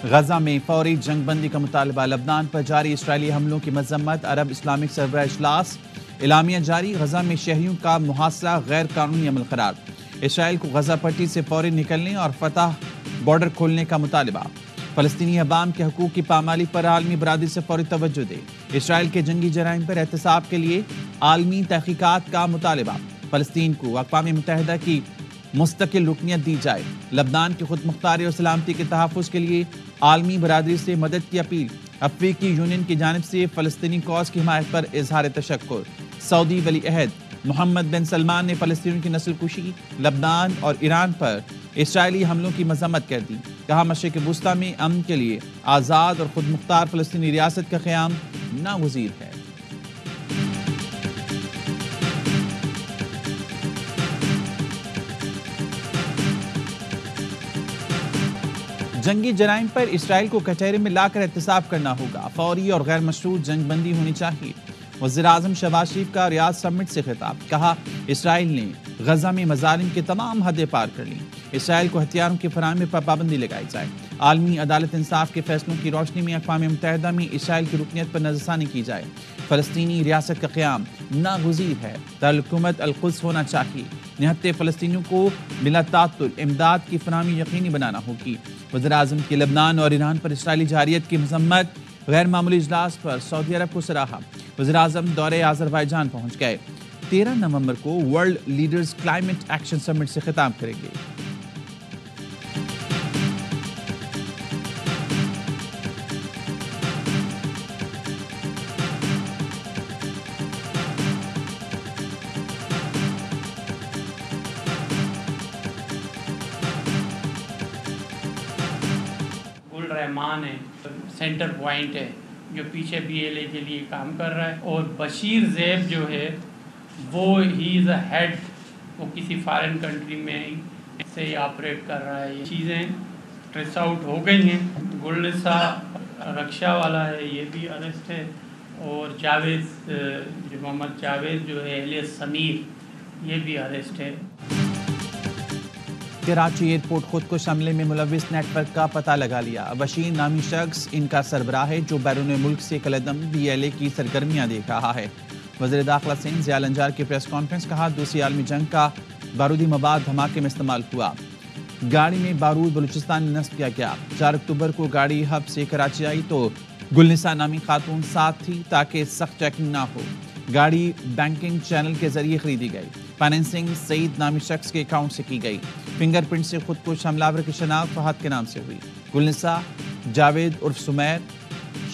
غزہ میں فوری جنگ بندی کا مطالبہ، لبنان پر جاری اسرائیلی حملوں کی مذمت، عرب اسلامک سربراہ اجلاس، اعلامیہ جاری، غزہ میں شہریوں کا محاصرہ غیر قانونی عمل قرار، اسرائیل کو غزہ پٹی سے فوری نکلنے اور فتح بارڈر کھولنے کا مطالبہ، فلسطینی عوام کے حقوق کی پامالی پر عالمی برادری سے فوری توجہ دے، اسرائیل کے جنگی جرائم پر احتساب کے لیے عالمی تحقیقات کا مطالبہ، فلسطین کو اقوام متحدہ کی مستقل رکنیت دی جائے، لبنان کی خود مختاری اور سلامتی کے تحفظ کے لیے عالمی برادری سے مدد کی اپیل، افریقی یونین کی جانب سے فلسطینی کاز کی حمایت پر اظہار تشکر، سعودی ولی عہد محمد بن سلمان نے فلسطینیوں کی نسل کشی، لبنان اور ایران پر اسرائیلی حملوں کی مذمت کر دی، کہا مشرق وسطیٰ میں امن کے لیے آزاد اور خود مختار فلسطینی ریاست کا قیام ناگزیر ہے۔ جنگی جرائم پر اسرائیل کو کٹہرے میں لا کر احتساب کرنا ہوگا، فوری اور غیر مشروط جنگ بندی ہونی چاہیے، وزیراعظم شہباز شریف کا ریاض سمٹ سے خطاب، کہا اسرائیل نے غزہ میں مظالم کے تمام حدیں پار کر لیں، اسرائیل کو ہتھیاروں کی فراہمی پر پابندی لگائی جائے، عالمی عدالت انصاف کے فیصلوں کی روشنی میں اقوام متحدہ میں اسرائیل کی رکنیت پر نظر ثانی کی جائے، فلسطینی ریاست کا قیام ناگزیر ہے، دارالحکومت القدس ہونا چاہیے، نہتے فلسطینیوں کو بلا تعطل امداد کی فراہمی یقینی بنانا ہوگی، وزیراعظم کی لبنان اور ایران پر اسرائیلی جارحیت کی مذمت، غیر معمولی اجلاس پر سعودی عرب کو سراہا، وزیراعظم دورے آذربائیجان پہنچ گئے، 13 نومبر کو world leaders climate action summit سے خطاب کریں گے۔ رحمان ہے، سینٹر پوائنٹ ہے جو پیچھے BLA کے لیے کام کر رہا ہے، اور بشیر زیب جو ہے وہ ہی از اے ہیڈ، وہ کسی فارن کنٹری میں سے ہی آپریٹ کر رہا ہے۔ یہ چیزیں ٹریس آؤٹ ہو گئی ہیں۔ گلنسا رکشا والا ہے، یہ بھی اریسٹ ہے، اور جاوید جو محمد جاوید جو ہے اہل سمیر، یہ بھی اریسٹ ہے۔ کراچی ایئرپورٹ خودکش حملے میں ملوث نیٹ ورک کا پتہ لگا لیا، بشیر نامی شخص ان کا سربراہ ہے جو بیرون ملک سے کالعدم BLA کی سرگرمیاں دیکھ رہا ہے۔ وزیر داخلہ سندھ ضیاء الانجار کی پریس کانفرنس، کہا دوسری عالمی جنگ کا بارودی مواد دھماکے میں استعمال ہوا، گاڑی میں بارود بلوچستان میں نصب کیا گیا، 4 اکتوبر کو گاڑی ہب سے کراچی آئی تو گلنسا نامی خاتون ساتھ تھی تاکہ سخت چیکنگ نہ ہو، گاڑی بینکنگ چینل کے ذریعے خریدی گئی، فائنینسنگ سعید نامی شخص کے اکاؤنٹ سے کی گئی، فنگر پرنٹ سے خودکش حملہ کی شناخت فہد کے نام سے ہوئی، گلنسا، جاوید عرف سمیر،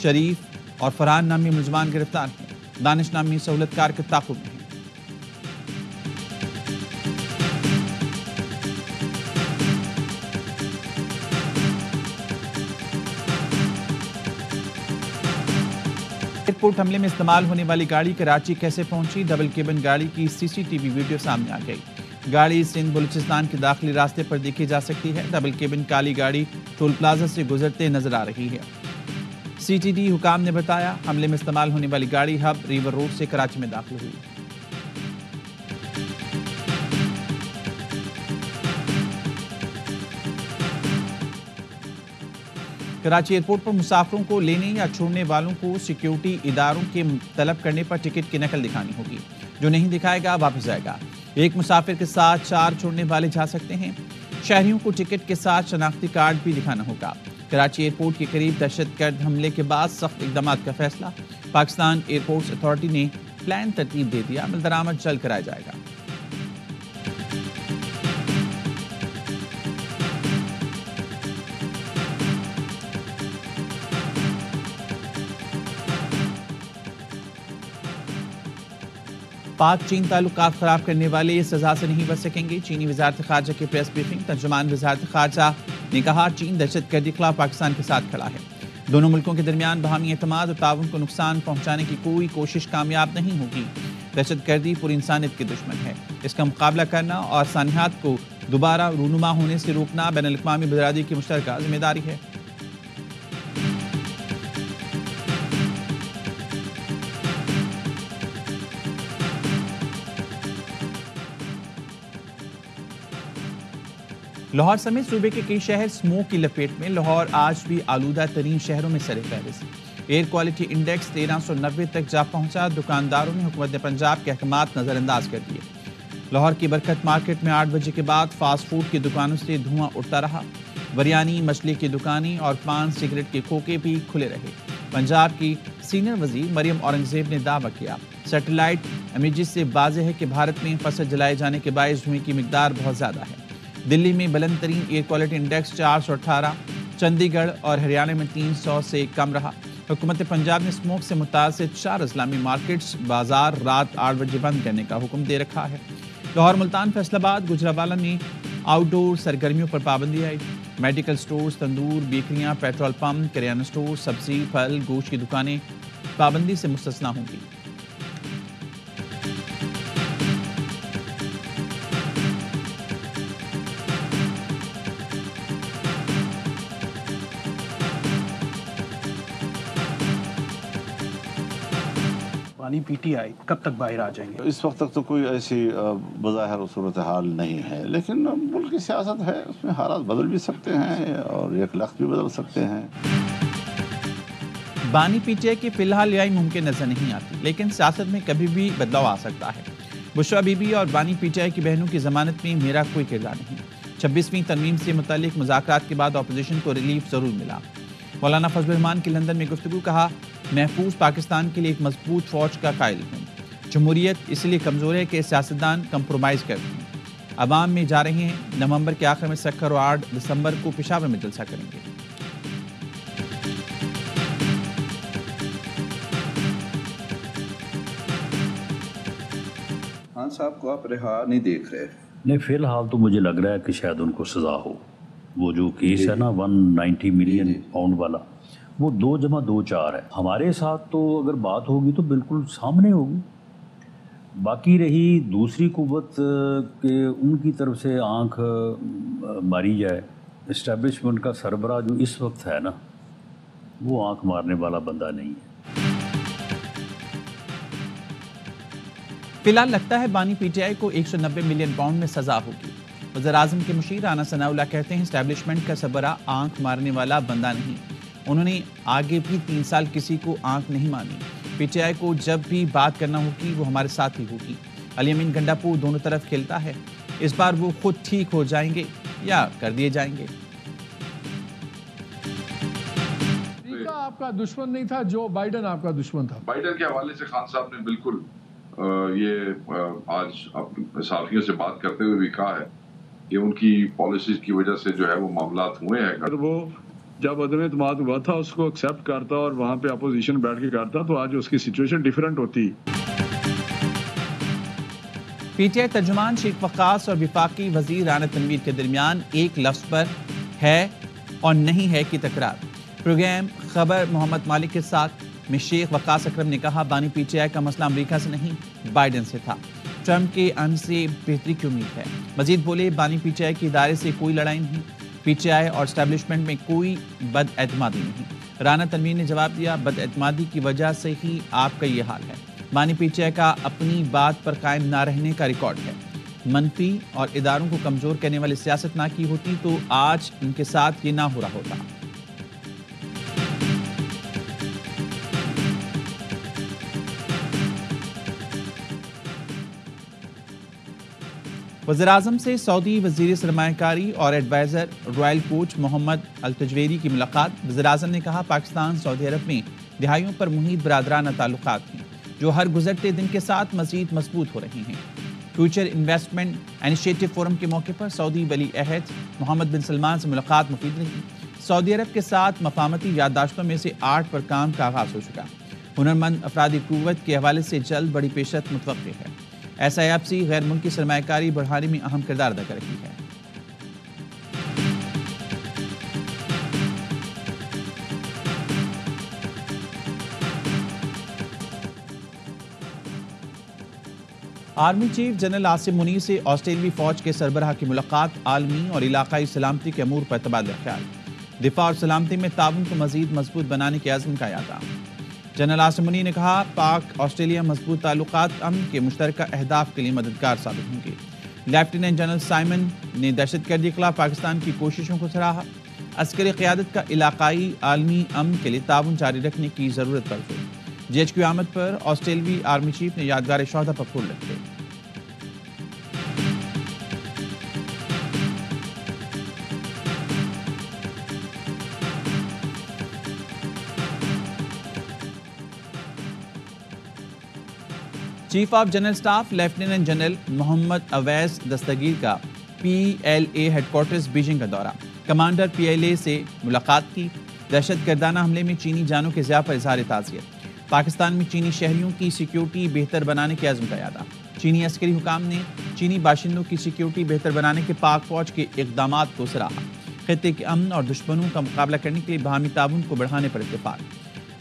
شریف اور فرحان نامی ملزمان گرفتار ہیں، دانش نامی سہولت کار کے تعاقب میں ہیں۔ ایئرپورٹ حملے میں استعمال ہونے والی گاڑی کراچی کیسے پہنچی؟ ڈبل کیبن گاڑی کی CCTV ویڈیو سامنے آ گئی، گاڑی سندھ بلوچستان کے داخلی راستے پر دیکھی جا سکتی ہے، ڈبل کیبن کالی گاڑی ٹول پلازا سے گزرتے نظر آ رہی ہے۔ CTD حکام نے بتایا حملے میں استعمال ہونے والی گاڑی ہب ریور روڈ سے کراچی میں داخل ہوئی۔ کراچی ایئرپورٹ پر مسافروں کو لینے یا چھوڑنے والوں کو سیکیورٹی اداروں کے طلب کرنے پر ٹکٹ کی نقل دکھانی ہوگی، جو نہیں دکھائے گا واپس جائے گا، ایک مسافر کے ساتھ 4 چھوڑنے والے جا سکتے ہیں، شہریوں کو ٹکٹ کے ساتھ شناختی کارڈ بھی دکھانا ہوگا۔ کراچی ایئرپورٹ کے قریب دہشت گرد حملے کے بعد سخت اقدامات کا فیصلہ، پاکستان ایئرپورٹس اتھارٹی نے پلان ترتیب دے دیا، عمل درآمد جلد کرایا جائے گا۔ پاک چین تعلقات خراب کرنے والے اس سزا سے نہیں بچ سکیں گے، چینی وزارت خارجہ کی پریس بریفنگ، ترجمان وزارت خارجہ نے کہا چین دہشت گردی کے خلاف پاکستان کے ساتھ کھڑا ہے، دونوں ملکوں کے درمیان باہمی اعتماد اور تعاون کو نقصان پہنچانے کی کوئی کوشش کامیاب نہیں ہوگی، دہشت گردی پوری انسانیت کی دشمن ہے، اس کا مقابلہ کرنا اور سانحات کو دوبارہ رونما ہونے سے روکنا بین الاقوامی برادری کی مشترکہ ذمہ داری ہے۔ لاہور سمیت صوبے کے کئی شہر سموک کی لپیٹ میں، لاہور آج بھی آلودہ ترین شہروں میں سر فہرست۔ ایئر کوالٹی انڈیکس 1390 تک جا پہنچا۔ دکانداروں نے حکومت پنجاب کے احکامات نظر انداز کر دیے۔ لاہور کی برکت مارکیٹ میں 8 بجے کے بعد فاسٹ فوڈ کی دکانوں سے دھواں اٹھتا رہا۔ بریانی، مچھلی کی دکانیں اور پان سگریٹ کے کھوکے بھی کھلے رہے۔ پنجاب کی سینئر وزیر مریم اورنگزیب نے دعویٰ کیا، سیٹلائٹ امیجز سے واضح ہے کہ بھارت میں فصل جلائے جانے کے باعث دھوئیں کی مقدار بہت زیادہ ہے۔ دلی میں بلند ترین ایئر کوالٹی انڈیکس 418، چندی گڑھ اور ہریانہ میں 300 سے کم رہا۔ حکومت پنجاب نے اسموک سے متاثر 4 اضلاع میں مارکیٹس، بازار رات 8 بجے بند کرنے کا حکم دے رکھا ہے۔ لاہور، ملتان، فیصل آباد، گجرانوالہ میں آؤٹ ڈور سرگرمیوں پر پابندی آئی۔ میڈیکل سٹورز، تندور، بیکریاں، پیٹرول پمپ، کریانہ سٹور، سبزی، پھل، گوشت کی دکانیں پابندی سے مستثنیٰ ہوں گی۔ پانی پی ٹی آئی کب تک باہر آ جائیں گے؟ اس وقت تک تو کوئی ایسی بظاہر صورتحال نہیں ہے، لیکن ملک کی سیاست ہے، اس میں حالات بدل بھی سکتے ہیں اور ایک لخت بھی بدل سکتے ہیں۔ بانی پی ٹی آئی کی فی الحال رہائی ممکن نظر نہیں آتی، لیکن سیاست میں کبھی بھی بدلاؤ آ سکتا ہے۔ بشرا بی بی اور بانی پی ٹی آئی کی بہنوں کی ضمانت میں میرا کوئی کردار نہیں۔ 26ویں ترمیم سے متعلق مذاکرات کے بعد اپوزیشن کو ریلیف ضرور ملا۔ مولانا فضل الرحمان کی لندن میں گفتگو، کہا، محفوظ پاکستان کے لیے ایک مضبوط فوج کا قائل ہوں۔ جمہوریت اس لیے کمزور ہے کہ سیاستدان کمپرومائز کرتے ہیں۔ عوام میں جا رہے ہیں، نومبر کے آخر میں سکھر اور 8 دسمبر کو پشاور میں جلسہ کریں گے۔ خان صاحب کو آپ رہا نہیں دیکھ رہے؟ نہیں، فی الحال تو مجھے لگ رہا ہے کہ شاید ان کو سزا ہو۔ وہ جو کیس ہے نا 190 ملین پاؤنڈ والا، وہ 2+2=4 ہے۔ ہمارے ساتھ تو اگر بات ہوگی تو بالکل سامنے ہوگی۔ باقی رہی دوسری قوت کہ ان کی طرف سے آنکھ ماری جائے، اسٹیبلشمنٹ کا سربراہ جو اس وقت ہے نا، وہ آنکھ مارنے والا بندہ نہیں ہے۔ فی الحال لگتا ہے بانی پی ٹی آئی کو 190 ملین پاؤنڈ میں سزا ہوگی۔ وزیر اعظم کے مشیر رانا ثناء اللہ کہتے ہیں، اسٹیبلشمنٹ کا سربراہ آنکھ مارنے والا بندہ نہیں۔ انہوں نے آگے بھی 3 سال کسی کو آنکھ نہیں مانی۔ پی ٹی آئی کو جب بھی بات کرنا ہوگی وہ ہمارے ساتھ ہی ہوگی۔ علی امین گنڈاپور دونوں طرف کھیلتا ہے، اس بار وہ خود ٹھیک ہو جائیں گے یا کر دیے جائیں گے۔ آپ کا دشمن نہیں تھا، جو بائیڈن آپ کا دشمن تھا۔ بائیڈن کے حوالے سے خان صاحب نے بالکل یہ آج صحافیوں سے بات کرتے ہوئے بھی کہا ہے کہ ان کی پالیسیز کی وجہ سے جو ہے وہ معاملات ہوئے ہیں۔ وہ جب عدم اعتماد ہوا تھا اس کو ایکسیپٹ کرتا اور وہاں پہ اپوزیشن بیٹھ کے کرتا تو آج اس کی سچویشن ڈیفرنٹ ہوتی۔ پی ٹی آئی ترجمان شیخ وقاص اور وفاقی وزیر رانا تنویر کے درمیان ایک لفظ پر ہے اور نہیں ہے کی تکرار۔ پروگرام خبر محمد مالک کے ساتھ میں شیخ وقاص اکرم نے کہا، بانی پی ٹی آئی کا مسئلہ امریکہ سے نہیں، بائیڈن سے تھا۔ ٹرمپ کے عمل سے بہتری کی امید ہے۔ مزید بولے، بانی پی ٹی آئی کے ادارے سے کوئی لڑائی نہیں، پی ٹی آئی اور اسٹیبلشمنٹ میں کوئی بد اعتمادی نہیں۔ رانا تنویر نے جواب دیا، بد اعتمادی کی وجہ سے ہی آپ کا یہ حال ہے۔ بانی پی ٹی آئی کا اپنی بات پر قائم نہ رہنے کا ریکارڈ ہے۔ منفی اور اداروں کو کمزور کرنے والی سیاست نہ کی ہوتی تو آج ان کے ساتھ یہ نہ ہو رہا ہوتا۔ وزیراعظم سے سعودی وزیر سرمایہ کاری اور ایڈوائزر رائل کوچ محمد التجویری کی ملاقات۔ وزیراعظم نے کہا، پاکستان سعودی عرب میں دہائیوں پر محیط برادرانہ تعلقات ہیں جو ہر گزرتے دن کے ساتھ مزید مضبوط ہو رہے ہیں۔ فیوچر انویسٹمنٹ انیشیٹو فورم کے موقع پر سعودی ولی عہد محمد بن سلمان سے ملاقات مفید رہی۔ سعودی عرب کے ساتھ مفاہمتی یادداشتوں میں سے 8 پر کام کا آغاز ہو چکا۔ ہنرمند افرادی قوت کے حوالے سے جلد بڑی پیشرفت متوقع ہے۔ ایس آئی ایف سی غیر ملکی سرمایہ کاری بڑھانے میں اہم کردار ادا کر رہی ہے۔ Army chief general Asim Munir سے آسٹریلوی فوج کے سربراہ کی ملاقات۔ عالمی اور علاقائی سلامتی کے امور پر تبادلہ خیال۔ دفاع اور سلامتی میں تعاون کو مزید مضبوط بنانے کے عزم کا اعادہ۔ جنرل آصم منیر نے کہا، پاک آسٹریلیا مضبوط تعلقات امن کے مشترکہ اہداف کے لیے مددگار ثابت ہوں گے۔ لیفٹیننٹ جنرل سائمن نے دہشت گردی کے خلاف پاکستان کی کوششوں کو سراہا. عسکری قیادت کا علاقائی عالمی امن کے لیے تعاون جاری رکھنے کی ضرورت پر زور. GHQ آمد پر آسٹریلوی آرمی چیف نے یادگار شہداء پر پھول رکھے. Chief of general staff lieutenant general Muhammad Awais Dastgir کا PLA ہیڈ کوارٹرز بیجنگ کا دورہ. کمانڈر PLA سے ملاقات کی. دہشت گردانہ حملے میں چینی جانوں کے ضیاع پر اظہار تعزیت. پاکستان میں چینی شہریوں کی سیکیورٹی بہتر بنانے کے عزم کا اعادہ. چینی عسکری حکام نے چینی باشندوں کی سیکیورٹی بہتر بنانے کے پاک فوج کے اقدامات کو سراہا. خطے کے امن اور دشمنوں کا مقابلہ کرنے کے لیے باہمی تعاون کو بڑھانے پر اتفاق.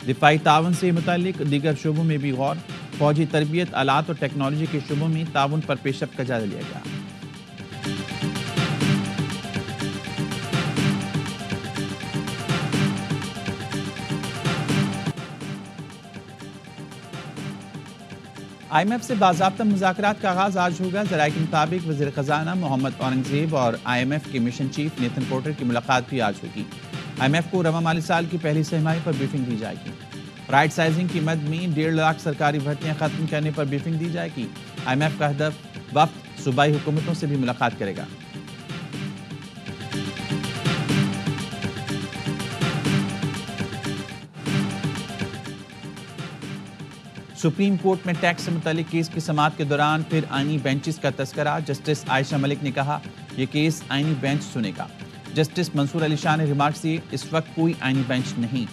دفاعی تعاون سے متعلق دیگر شعبوں میں بھی غور. فوجی تربیت، آلات اور ٹیکنالوجی کے شعبوں میں تعاون پر پیش رفت کا جائزہ لیا گیا. IMF سے باضابطہ مذاکرات کا آغاز آج ہوگا. ذرائع کے مطابق وزیر خزانہ محمد اورنگزیب اور IMF کے مشن چیف نیتن پورٹر کی ملاقات بھی آج ہوگی. IMF کو رواں مالی سال کی پہلی سہ ماہی پر بریفنگ دی جائے گی. رائٹ سائزنگ کی مد میں 1.5 لاکھ سرکاری بھرتیاں ختم کرنے پر بریفنگ دی جائے گی. IMF کا ہدف وفد صوبائی حکومتوں سے بھی ملاقات کرے گا. سپریم کورٹ میں ٹیکس سے متعلق کیس کی سماعت کے دوران پھر آئینی بینچز کا تذکرہ. جسٹس عائشہ ملک نے کہا یہ کیس آئینی بینچ سنے گا. جسٹس منصور علی شاہ نے ریمارکس دیے اس وقت کوئی آئینی بینچ نہیں،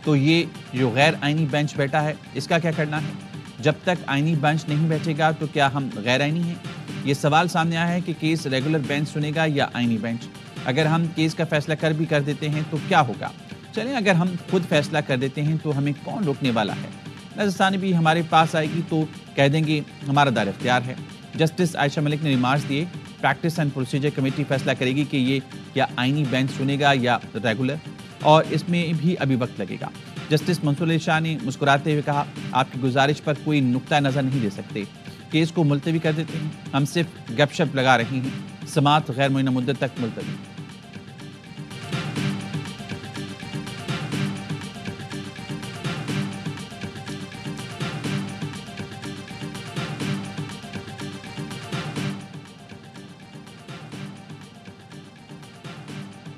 تو یہ جو غیر آئینی بینچ بیٹھا ہے اس کا کیا کرنا ہے؟ جب تک آئینی بینچ نہیں بیٹھے گا تو کیا ہم غیر آئینی ہیں؟ یہ سوال سامنے آیا ہے کہ کیس ریگولر بینچ سنے گا یا آئینی بینچ. اگر ہم کیس کا فیصلہ کر دیتے ہیں تو کیا ہوگا؟ چلیں اگر ہم خود فیصلہ کر دیتے ہیں تو ہمیں کون روکنے والا ہے؟ نظر ثانی بھی ہمارے پاس آئے گی تو کہہ دیں گے ہمارا دار اختیار ہے. جسٹس عائشہ ملک نے ریمارکس دیے پریکٹس اینڈ پروسیجر کمیٹی فیصلہ کرے گی کہ یہ کیا آئینی بینچ سنے گا یا ریگولر، اور اس میں بھی ابھی وقت لگے گا. جسٹس منصور علی شاہ نے مسکراتے ہوئے کہا آپ کی گزارش پر کوئی نقطہ نظر نہیں دے سکتے، کیس کو ملتوی کر دیتے ہیں، ہم صرف گپ شپ لگا رہے ہیں. سماعت غیر معینہ مدت تک ملتوی.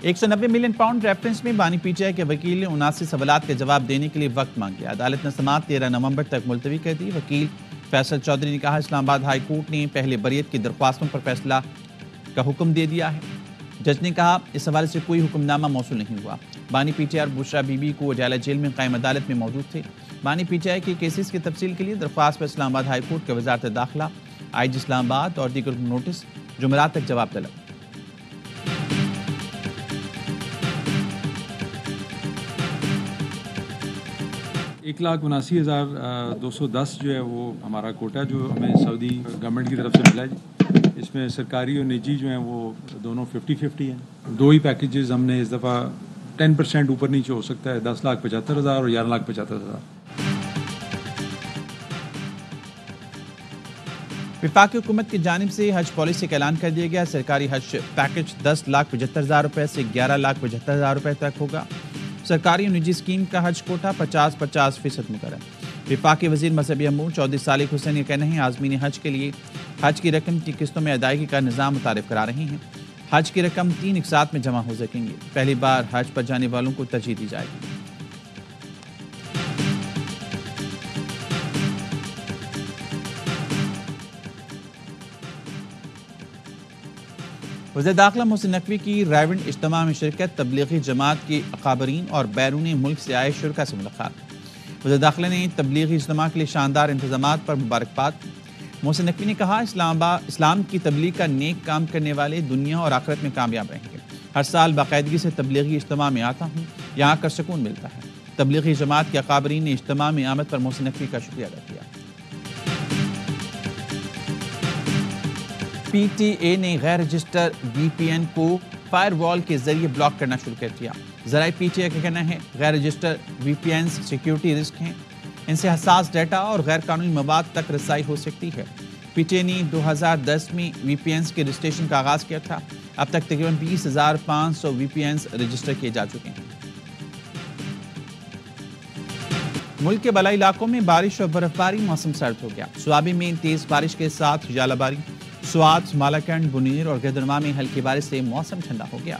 £190 ملین ریفرنس میں بانی پی ٹی آئی کے وکیل نے 79 سوالات کے جواب دینے کے لیے وقت مانگ لیا. عدالت نے سماعت 13 نومبر تک ملتوی کر دی. وکیل فیصل چودھری نے کہا اسلام آباد ہائی کورٹ نے پہلے بریت کی درخواستوں پر فیصلہ کا حکم دے دیا ہے. جج نے کہا اس حوالے سے کوئی حکم نامہ موصول نہیں ہوا. بانی پی ٹی آئی اور بشرا بی بی کو اڈیالہ جیل میں قائم عدالت میں موجود تھے. بانی پی ٹی آئی کے کیسز کی تفصیل کے لیے درخواست پر اسلام آباد ہائی کورٹ کے وزارت داخلہ، IG اسلام آباد اور دیگر نوٹس. جمعرات تک جواب طلب. ایک 1,79,210 جو ہے وہ ہمارا کوٹا جو ہمیں سعودی گورنمنٹ کی طرف سے ملا ہے. اس میں سرکاری اور نجی جو ہیں وہ دونوں 50-50 ہیں. 2 ہی پیکیجز ہم نے اس دفعہ 10% اوپر نیچے ہو سکتا ہے، 10,75,000 اور 11,75,000. وفاقی حکومت کی جانب سے حج پالیسی کا اعلان کر دیا گیا. سرکاری حج پیکج 10,75,000 روپے سے 11,75,000 روپے تک ہوگا. سرکاری اور نجی اسکیم کا حج کوٹا 50% مقرر. وفاقی وزیر مذہبی امور چودھری صالح حسین یہ کہنا ہے عازمین حج کے لیے حج کی رقم کی قسطوں میں ادائیگی کا نظام متعارف کرا رہے ہیں. حج کی رقم 3 اقساط میں جمع ہو سکیں گے. پہلی بار حج پر جانے والوں کو ترجیح دی جائے گی. وزیر داخلہ محسن نقوی کی رائیونڈ اجتماع میں شرکت. تبلیغی جماعت کے اکابرین اور بیرون ملک سے آئے شرکاء سے ملاقات. وزیر داخلہ نے تبلیغی اجتماع کے لیے شاندار انتظامات پر مبارکباد. محسن نقوی نے کہا اسلام کی تبلیغ کا نیک کام کرنے والے دنیا اور آخرت میں کامیاب رہیں گے. ہر سال باقاعدگی سے تبلیغی اجتماع میں آتا ہوں، یہاں کر سکون ملتا ہے. تبلیغی جماعت کے اکابرین نے اجتماع میں آمد پر محسن نقوی کا شکریہ ادا کیا. پی ٹی اے نے غیر رجسٹر VPN کو فائر وال کے ذریعے بلاک کرنا شروع کر دیا. ذرائع پی ٹی اے کا کہنا ہے غیر رجسٹر VPNs سیکیورٹی رسک ہیں، ان سے حساس ڈیٹا اور غیر قانونی مواد تک رسائی ہو سکتی ہے. پی ٹی اے نے 2010 میں وی پی اینز کے رجسٹریشن کا آغاز کیا تھا. اب تک تقریباً 20,500 وی پی اینز رجسٹر کیے جا چکے ہیں. ملک کے بالائی علاقوں میں بارش اور برف باری، موسم سرد ہو گیا. سوابی میں تیز بارش کے ساتھ ژالہ باری، سوات، مالاکنڈ، بنیر اور گدرما میں ہلکی بارش سے موسم ٹھنڈا ہو گیا.